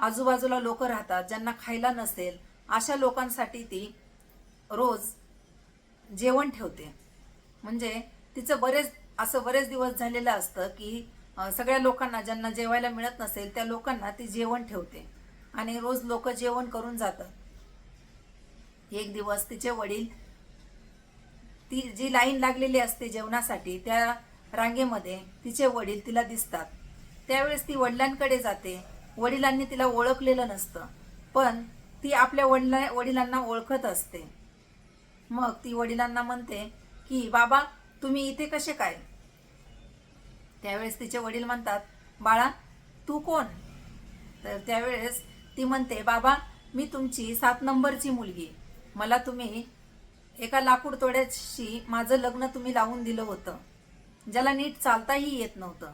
आजूबाजूला लोक राहतात ज्यांना खायला नसेल, अशा लोकांसाठी ती रोज जेवण ठेवते. म्हणजे तिचं बरेच दिवस झालेलं असतं की सगळ्या लोकांना ज्यांना जेवायला मिळत नसेल त्या लोकांना ती जेवण ठेवते आणि रोज लोक जेवण करून जातात. एक दिवस तिचे वडील, ती जी लाईन लागलेली असते जेवणासाठी त्या रांगेमध्ये तिचे वडील तिला दिसतात. त्यावेळेस ती वडिलांकडे जाते. वडिलांनी तिला ओळखलेलं नसतं, पण ती आपल्या वडिलांना ओळखत असते. मग ती वडिलांना म्हणते की बाबा, तुम्ही इथे कसे काय? त्यावेळेस तिचे वडील म्हणतात, बाळा तू कोण? तर त्यावेळेस ती म्हणते, बाबा मी तुमची 7 नंबरची मुलगी. मला तुम्ही एका लाकूड तोड्याशी माझं लग्न तुम्ही लावून दिलं होतं, ज्याला नीट चालताही येत नव्हतं.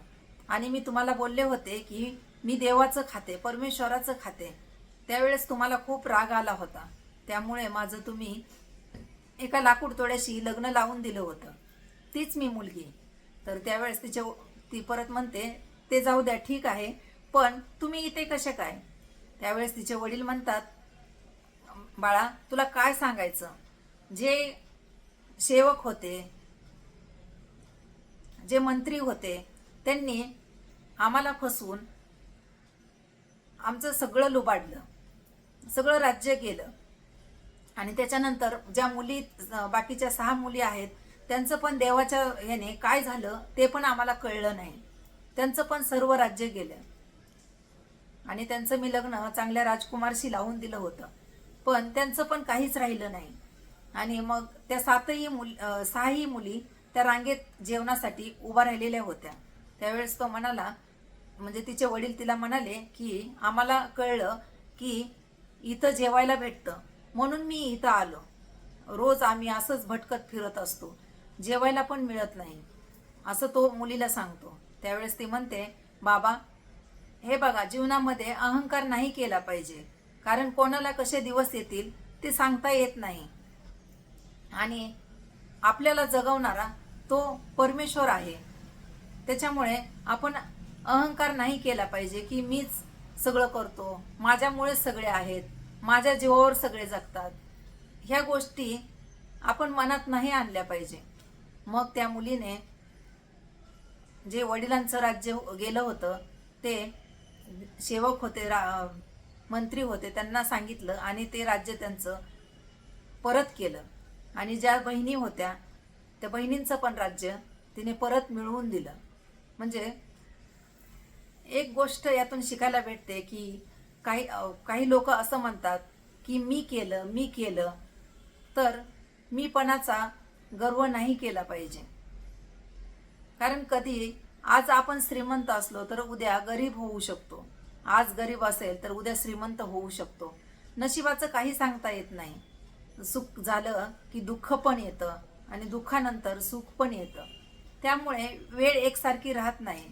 आणि मी तुम्हाला बोलले होते की मी देवाचं खाते, परमेश्वराचं खाते. त्यावेळेस तुम्हाला खूप राग आला होता, त्यामुळे माझं तुम्ही एका लाकूड तोड्याशी लग्न लावून दिलं होतं. तीच मी मुलगी. तर त्यावेळेस ती परत म्हणते, ते जाऊ द्या, ठीक आहे, पण तुम्ही इथे कसे काय? त्यावेळेस तिचे वडील म्हणतात, बाळा तुला काय सांगायचं? जे सेवक होते, जे मंत्री होते, त्यांनी आम्हाला फसवून आमचं सगळं लुबाडलं, सगळं राज्य गेलं. आणि त्याच्यानंतर ज्या मुली, बाकीच्या 6 मुली आहेत, त्यांचं पण देवाच्या ह्याने काय झालं ते पण आम्हाला कळलं नाही. त्यांचं पण सर्व राज्य गेलं आणि त्यांचं मी लग्न चांगल्या राजकुमारशी लावून दिलं होतं, पण त्यांचं पण काहीच राहिलं नाही. आणि मग त्या 6ही मुली त्या रांगेत जेवणासाठी उभा राहिलेल्या होत्या. त्यावेळेस तो म्हणाला, म्हणजे तिचे वडील तिला म्हणाले की आम्हाला कळलं की इथं जेवायला भेटतं, म्हणून मी इथं आलो. रोज आम्ही असंच भटकत फिरत असतो, जेवायला पण मिळत नाही, असं तो मुलीला सांगतो. त्यावेळेस ती म्हणते, बाबा हे बघा, जीवनामध्ये अहंकार नाही केला पाहिजे, कारण कोणाला कसे दिवस येतील ते सांगता येत नाही. आणि आपल्याला जगवणारा तो परमेश्वर आहे. त्याच्यामुळे आपण अहंकार नाही केला पाहिजे की मीच सगळं करतो, माझ्यामुळेच सगळे आहेत, माझ्या जीवावर सगळे जगतात. ह्या गोष्टी आपण मनात नाही आणल्या पाहिजे. मग त्या मुलीने जे वडिलांचं राज्य गेलं होतं, ते सेवक होते, मंत्री होते, त्यांना सांगितलं आणि ते राज्य त्यांचं परत केलं. आणि ज्या बहिणी होत्या त्या बहिणींचं पण राज्य तिने परत मिळवून दिलं. म्हणजे एक गोष्ट यातून शिकायला भेटते की काही लोक असं म्हणतात की मी केलं, तर मीपणाचा गर्व नाही केला पाहिजे. कारण कधी आज आपण श्रीमंत असलो तर उद्या गरीब होऊ शकतो, आज गरीब असेल तर उद्या श्रीमंत होऊ शकतो. नशिबाचं काही सांगता येत नाही. सुख झालं की दुःख पण येतं आणि दुःखानंतर सुख पण येतं. त्यामुळे वेळ एकसारखी राहत नाही.